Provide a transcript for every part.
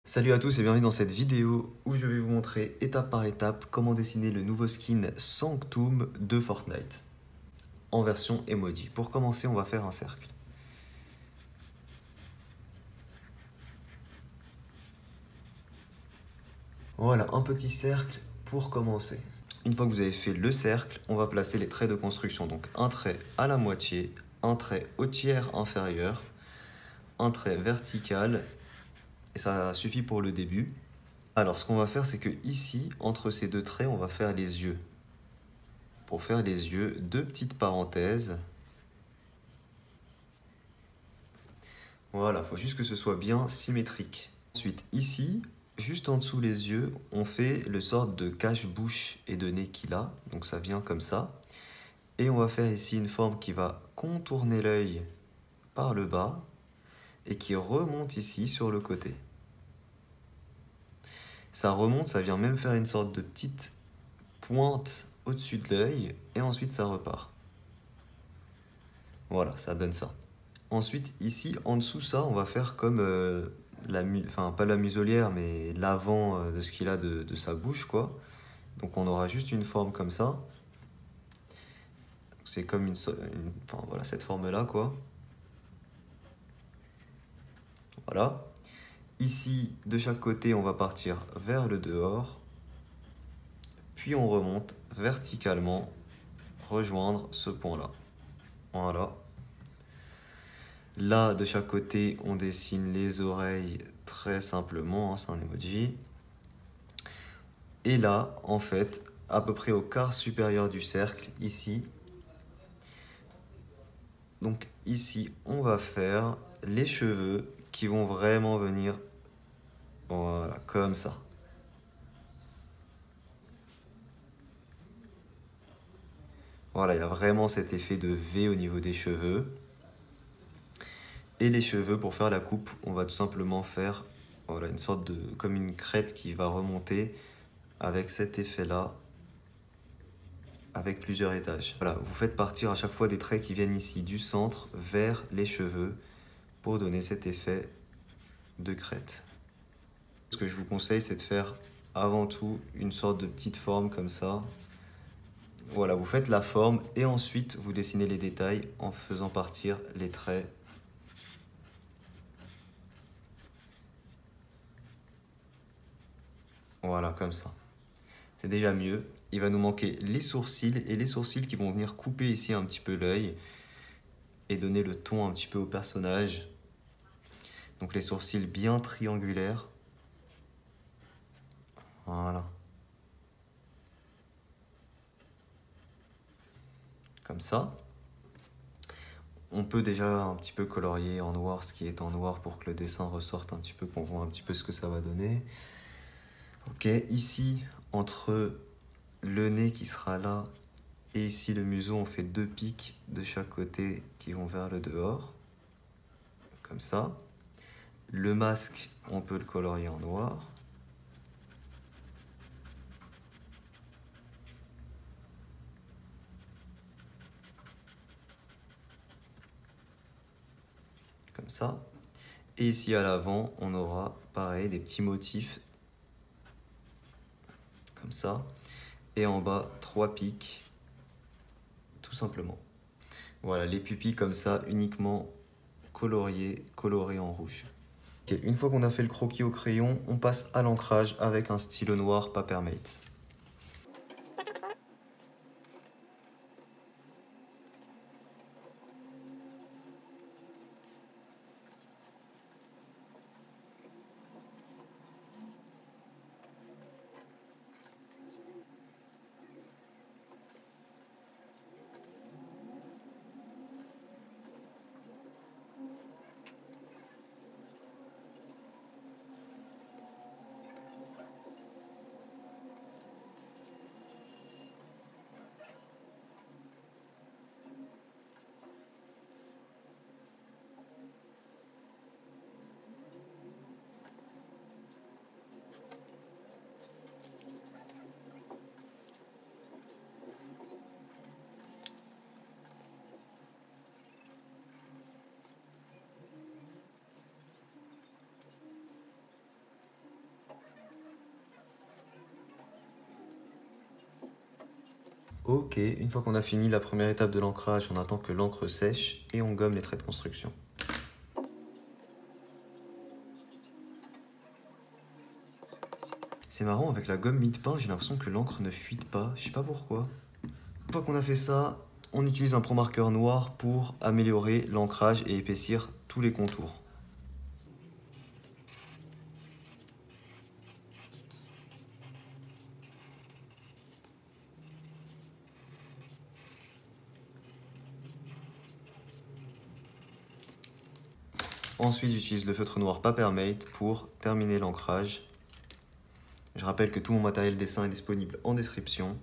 Salut à tous et bienvenue dans cette vidéo où je vais vous montrer étape par étape comment dessiner le nouveau skin Sanctum de Fortnite en version emoji. Pour commencer, on va faire un cercle. Voilà, un petit cercle pour commencer. Une fois que vous avez fait le cercle, on va placer les traits de construction. Donc un trait à la moitié, un trait au tiers inférieur, un trait vertical et ça suffit pour le début. Alors ce qu'on va faire, c'est que ici, entre ces deux traits, on va faire les yeux. Pour faire les yeux, deux petites parenthèses. Voilà, il faut juste que ce soit bien symétrique. Ensuite, ici, juste en dessous les yeux, on fait le sort de cache-bouche et de nez qu'il a. Donc ça vient comme ça. Et on va faire ici une forme qui va contourner l'œil par le bas et qui remonte ici sur le côté. Ça remonte, ça vient même faire une sorte de petite pointe au-dessus de l'œil et ensuite ça repart. Voilà, ça donne ça. Ensuite, ici, en dessous ça, on va faire comme enfin pas la muselière, mais l'avant de ce qu'il a de sa bouche, quoi. Donc on aura juste une forme comme ça. C'est comme enfin voilà, cette forme-là, quoi. Voilà. Ici, de chaque côté, on va partir vers le dehors. Puis on remonte verticalement, rejoindre ce point-là. Voilà. Là, de chaque côté, on dessine les oreilles très simplement, hein, c'est un emoji. Et là, en fait, à peu près au quart supérieur du cercle, ici. Donc ici, on va faire les cheveux qui vont vraiment venir, voilà, comme ça. Voilà, il y a vraiment cet effet de V au niveau des cheveux. Et les cheveux, pour faire la coupe, on va tout simplement faire voilà, une sorte de, comme une crête qui va remonter avec cet effet-là, avec plusieurs étages. Voilà, vous faites partir à chaque fois des traits qui viennent ici du centre vers les cheveux pour donner cet effet de crête. Ce que je vous conseille, c'est de faire avant tout une sorte de petite forme comme ça. Voilà, vous faites la forme et ensuite vous dessinez les détails en faisant partir les traits. Voilà, comme ça. C'est déjà mieux. Il va nous manquer les sourcils et les sourcils qui vont venir couper ici un petit peu l'œil et donner le ton un petit peu au personnage. Donc les sourcils bien triangulaires. Voilà. Comme ça. On peut déjà un petit peu colorier en noir ce qui est en noir pour que le dessin ressorte un petit peu, qu'on voit un petit peu ce que ça va donner. Ok, ici, entre le nez qui sera là et ici le museau, on fait deux pics de chaque côté qui vont vers le dehors. Comme ça. Le masque, on peut le colorier en noir. Comme ça. Et ici à l'avant, on aura pareil des petits motifs. Comme ça. Et en bas, trois pics. Tout simplement. Voilà, les pupilles comme ça, uniquement colorées en rouge. Okay, une fois qu'on a fait le croquis au crayon, on passe à l'ancrage avec un stylo noir Papermate. Ok, une fois qu'on a fini la première étape de l'ancrage, on attend que l'encre sèche et on gomme les traits de construction. C'est marrant, avec la gomme mie-de-pain, j'ai l'impression que l'encre ne fuite pas, je sais pas pourquoi. Une fois qu'on a fait ça, on utilise un pro-marqueur noir pour améliorer l'ancrage et épaissir tous les contours. Ensuite, j'utilise le feutre noir Papermate pour terminer l'ancrage. Je rappelle que tout mon matériel dessin est disponible en description.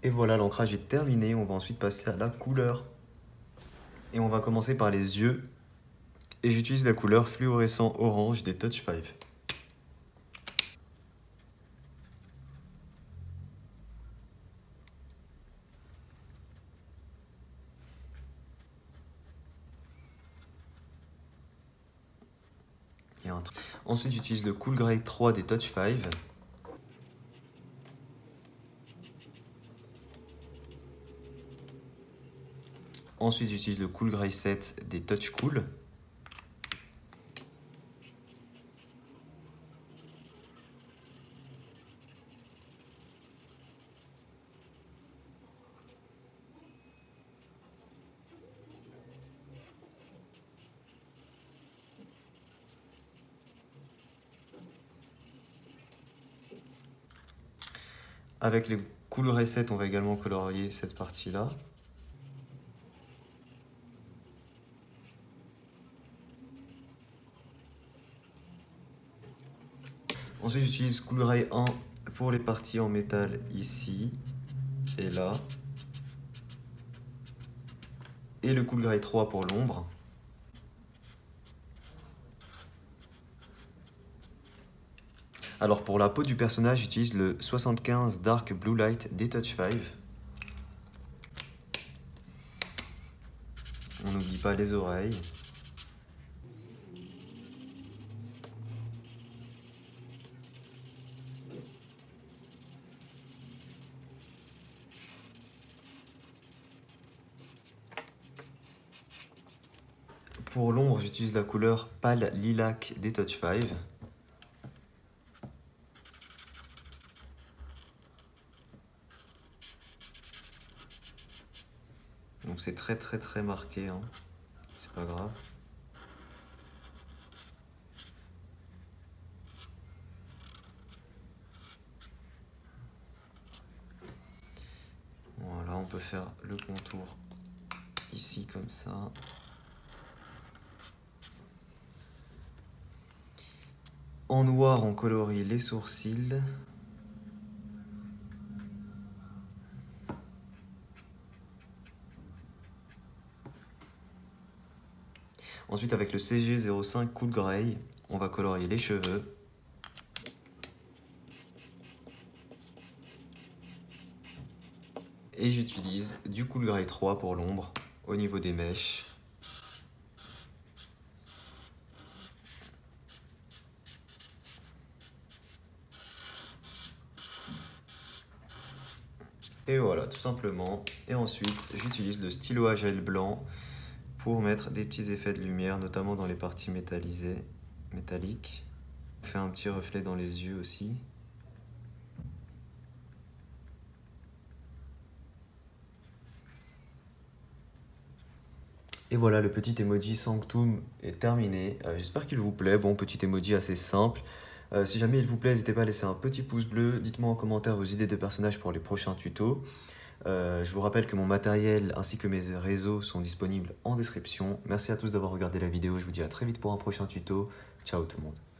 Et voilà, l'ancrage est terminé. On va ensuite passer à la couleur. Et on va commencer par les yeux. Et j'utilise la couleur fluorescent orange des Touch 5. Ensuite, j'utilise le Cool Grey 3 des Touch 5. Ensuite, j'utilise le Cool Grey 7 des Touch Cool. Avec les Cool Grey 7, on va également colorier cette partie-là. Ensuite, j'utilise Cool Grey 1 pour les parties en métal ici et là. Et le Cool Grey 3 pour l'ombre. Alors pour la peau du personnage, j'utilise le 75 Dark Blue Light des Touch 5. On n'oublie pas les oreilles. Pour l'ombre, j'utilise la couleur pâle lilac des Touch 5. Donc c'est très marqué, hein. C'est pas grave. Voilà, on peut faire le contour ici comme ça. En noir, on colorie les sourcils. Ensuite, avec le CG05 Cool Grey, on va colorier les cheveux. Et j'utilise du Cool Grey 3 pour l'ombre au niveau des mèches. Et voilà, tout simplement. Et ensuite, j'utilise le stylo à gel blanc pour mettre des petits effets de lumière, notamment dans les parties métalliques. On fait un petit reflet dans les yeux aussi. Et voilà, le petit emoji Sanctum est terminé. J'espère qu'il vous plaît. Bon, petit emoji assez simple. Si jamais il vous plaît, n'hésitez pas à laisser un petit pouce bleu. Dites-moi en commentaire vos idées de personnages pour les prochains tutos. Je vous rappelle que mon matériel ainsi que mes réseaux sont disponibles en description. Merci à tous d'avoir regardé la vidéo. Je vous dis à très vite pour un prochain tuto. Ciao tout le monde.